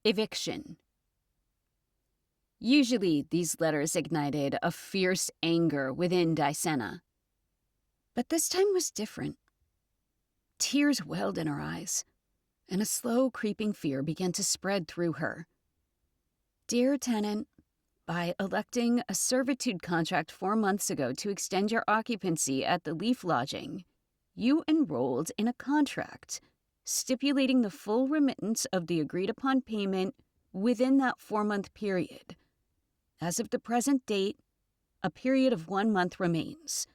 Eviction. Usually, these letters ignited a fierce anger within Deana. But this time was different. Tears welled in her eyes, and a slow, creeping fear began to spread through her. Dear tenant, by electing a servitude contract 4 months ago to extend your occupancy at the Leaf Lodging, you enrolled in a contract stipulating the full remittance of the agreed-upon payment within that 4-month period. As of the present date, a period of 1 month remains.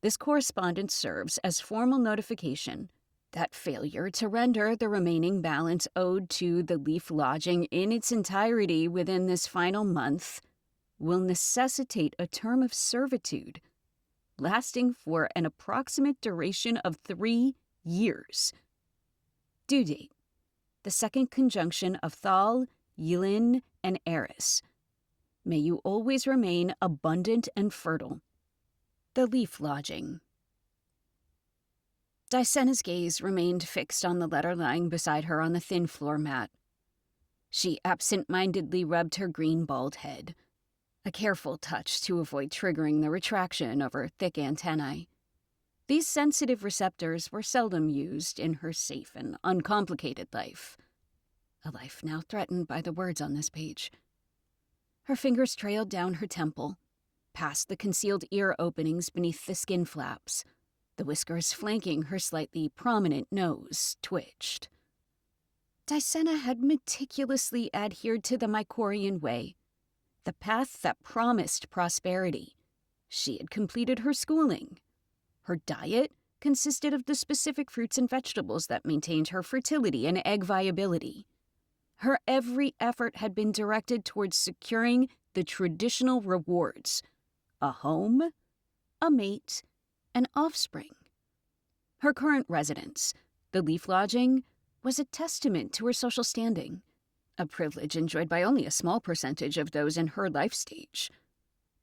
This correspondence serves as formal notification that failure to render the remaining balance owed to the Leaf Lodging in its entirety within this final month will necessitate a term of servitude lasting for an approximate duration of 3 years. Due date: the second conjunction of Thal, Yulin, and Eris. May you always remain abundant and fertile. The Leaf Lodging. Deana's gaze remained fixed on the letter lying beside her on the thin floor mat. She absent-mindedly rubbed her green bald head, a careful touch to avoid triggering the retraction of her thick antennae. These sensitive receptors were seldom used in her safe and uncomplicated life, a life now threatened by the words on this page. Her fingers trailed down her temple, past the concealed ear openings beneath the skin flaps. The whiskers flanking her slightly prominent nose twitched. Deana had meticulously adhered to the Mycorian way, the path that promised prosperity. She had completed her schooling. Her diet consisted of the specific fruits and vegetables that maintained her fertility and egg viability. Her every effort had been directed towards securing the traditional rewards: a home, a mate, and offspring. Her current residence, the Leaf Lodging, was a testament to her social standing, a privilege enjoyed by only a small percentage of those in her life stage.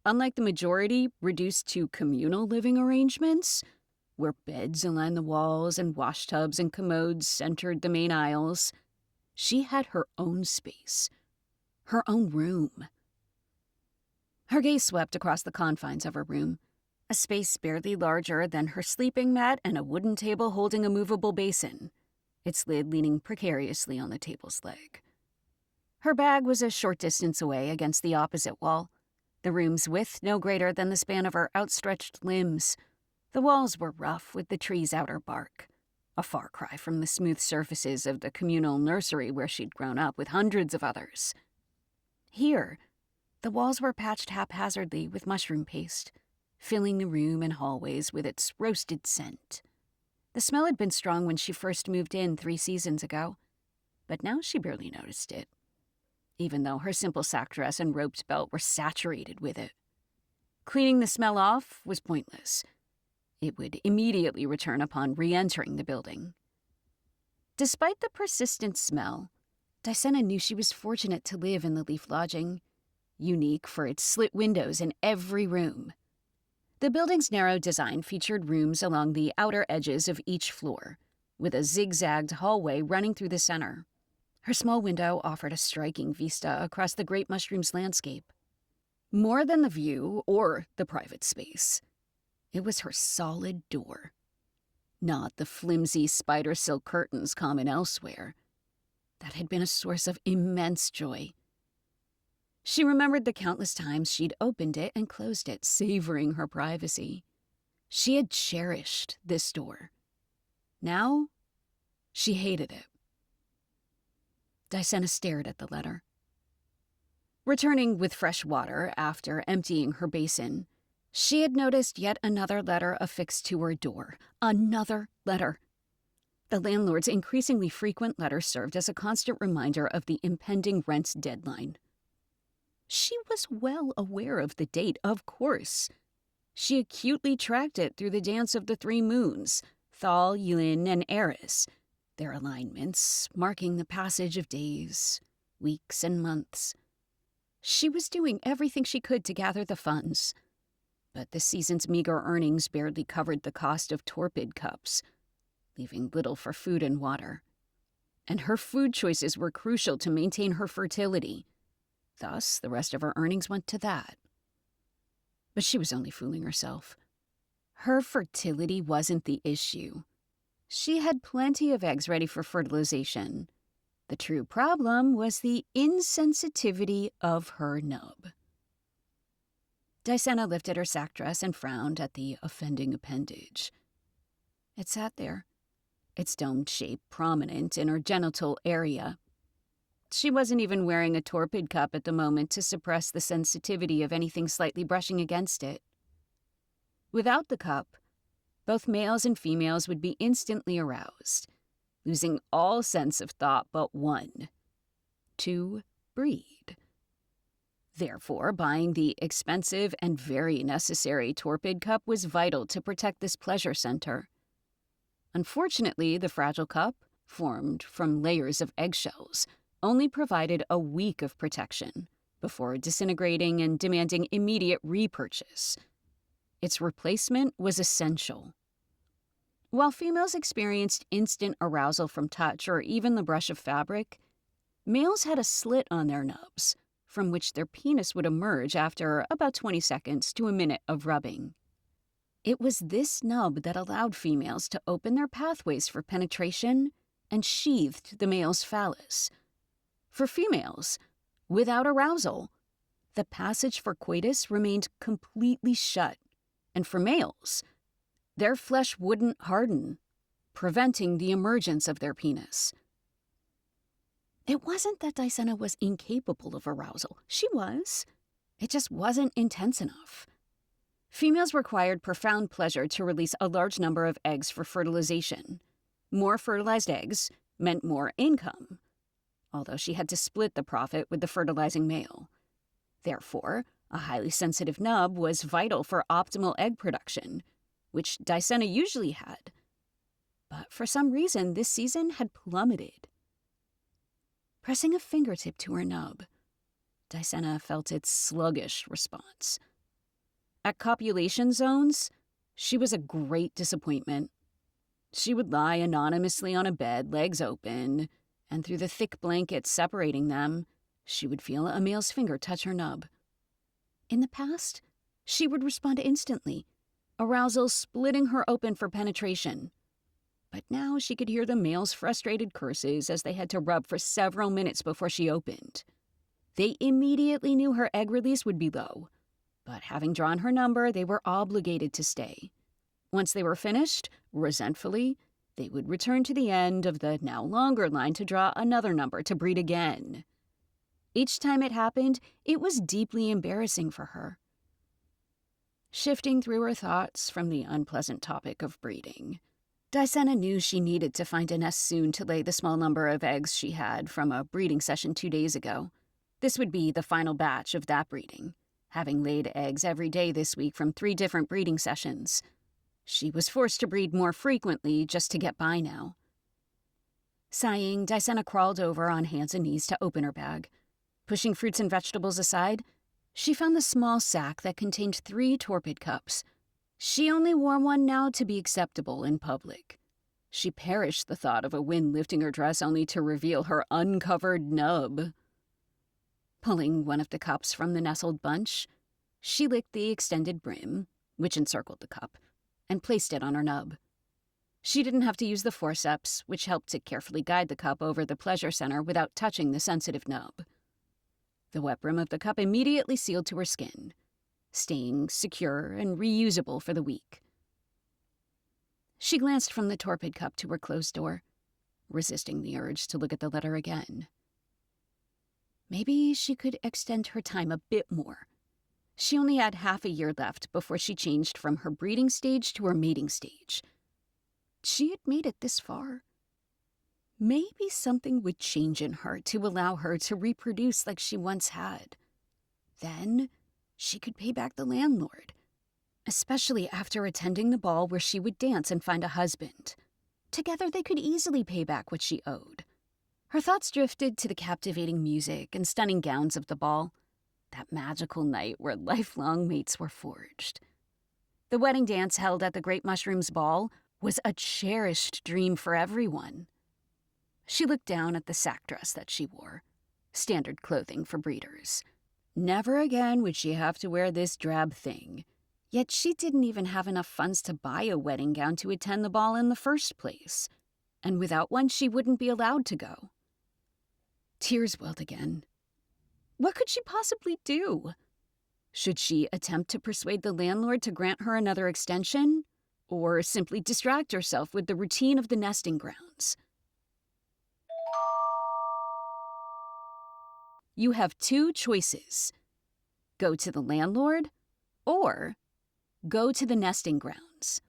Unlike the majority reduced to communal living arrangements, where beds alined the walls and washtubs and commodes centered the main aisles, she had her own space, her own room. Her gaze swept across the confines of her room, a space barely larger than her sleeping mat and a wooden table holding a movable basin, its lid leaning precariously on the table's leg. Her bag was a short distance away against the opposite wall, the room's width no greater than the span of her outstretched limbs. The walls were rough with the tree's outer bark, a far cry from the smooth surfaces of the communal nursery where she'd grown up with hundreds of others. Here, the walls were patched haphazardly with mushroom paste, filling the room and hallways with its roasted scent. The smell had been strong when she first moved in 3 seasons ago, but now she barely noticed it, even though her simple sack dress and roped belt were saturated with it. Cleaning the smell off was pointless. It would immediately return upon re-entering the building. Despite the persistent smell, Deana knew she was fortunate to live in the Leaf Lodging, unique for its slit windows in every room. The building's narrow design featured rooms along the outer edges of each floor, with a zigzagged hallway running through the center. Her small window offered a striking vista across the Great Mushroom's landscape. More than the view or the private space, it was her solid door, not the flimsy spider silk curtains common elsewhere, that had been a source of immense joy. She remembered the countless times she'd opened it and closed it, savoring her privacy. She had cherished this door. Now, she hated it. Deana stared at the letter. Returning with fresh water after emptying her basin, she had noticed yet another letter affixed to her door. Another letter. The landlord's increasingly frequent letters served as a constant reminder of the impending rent deadline. She was well aware of the date, of course. She acutely tracked it through the dance of the 3 moons, Thal, Yulin, and Eris, their alignments marking the passage of days, weeks, and months. She was doing everything she could to gather the funds, but the season's meager earnings barely covered the cost of torpid cups, leaving little for food and water. and her food choices were crucial to maintain her fertility. Thus, the rest of her earnings went to that. But she was only fooling herself. Her fertility wasn't the issue. She had plenty of eggs ready for fertilization. The true problem was the insensitivity of her nub. Deana lifted her sack dress and frowned at the offending appendage. It sat there, its domed shape prominent in her genital area. She wasn't even wearing a torpid cup at the moment to suppress the sensitivity of anything slightly brushing against it. Without the cup, both males and females would be instantly aroused, losing all sense of thought but one: to breed. Therefore, buying the expensive and very necessary torpid cup was vital to protect this pleasure center. Unfortunately, the fragile cup, formed from layers of eggshells, only provided a week of protection before disintegrating and demanding immediate repurchase. Its replacement was essential. While females experienced instant arousal from touch or even the brush of fabric, males had a slit on their nubs, from which their penis would emerge after about 20 seconds to a minute of rubbing. It was this nub that allowed females to open their pathways for penetration and sheathed the male's phallus. For females, without arousal, the passage for coitus remained completely shut, and for males, their flesh wouldn't harden, preventing the emergence of their penis. It wasn't that Deana was incapable of arousal. She was. It just wasn't intense enough. Females required profound pleasure to release a large number of eggs for fertilization. More fertilized eggs meant more income, although she had to split the profit with the fertilizing male. Therefore, a highly sensitive nub was vital for optimal egg production, which Deana usually had. But for some reason, this season had plummeted. Pressing a fingertip to her nub, Deana felt its sluggish response. At copulation zones, she was a great disappointment. She would lie anonymously on a bed, legs open, and through the thick blankets separating them, she would feel a male's finger touch her nub. In the past, she would respond instantly, arousal splitting her open for penetration. But now she could hear the male's frustrated curses as they had to rub for several minutes before she opened. They immediately knew her egg release would be low, but having drawn her number, they were obligated to stay. Once they were finished, resentfully, they would return to the end of the now longer line to draw another number to breed again. Each time it happened, it was deeply embarrassing for her. Shifting through her thoughts from the unpleasant topic of breeding, Deana knew she needed to find a nest soon to lay the small number of eggs she had from a breeding session 2 days ago. This would be the final batch of that breeding, having laid eggs every day this week from 3 different breeding sessions. She was forced to breed more frequently just to get by now. Sighing, Deana crawled over on hands and knees to open her bag. Pushing fruits and vegetables aside, she found the small sack that contained 3 torpid cups. She only wore one now to be acceptable in public. She perished the thought of a wind lifting her dress only to reveal her uncovered nub. Pulling one of the cups from the nestled bunch, she licked the extended brim, which encircled the cup, and placed it on her nub. She didn't have to use the forceps, which helped to carefully guide the cup over the pleasure center without touching the sensitive nub. The wet brim of the cup immediately sealed to her skin, staying secure and reusable for the week. She glanced from the torpid cup to her closed door, resisting the urge to look at the letter again. Maybe she could extend her time a bit more. She only had half a year left before she changed from her breeding stage to her mating stage. She had made it this far. Maybe something would change in her to allow her to reproduce like she once had. Then she could pay back the landlord, especially after attending the ball where she would dance and find a husband. Together they could easily pay back what she owed. Her thoughts drifted to the captivating music and stunning gowns of the ball, that magical night where lifelong mates were forged. The wedding dance held at the Great Mushrooms Ball was a cherished dream for everyone. She looked down at the sack dress that she wore, standard clothing for breeders. Never again would she have to wear this drab thing. Yet she didn't even have enough funds to buy a wedding gown to attend the ball in the first place. And without one, she wouldn't be allowed to go. Tears welled again. What could she possibly do? Should she attempt to persuade the landlord to grant her another extension? Or simply distract herself with the routine of the nesting grounds? You have two choices. Go to the landlord, or go to the nesting grounds.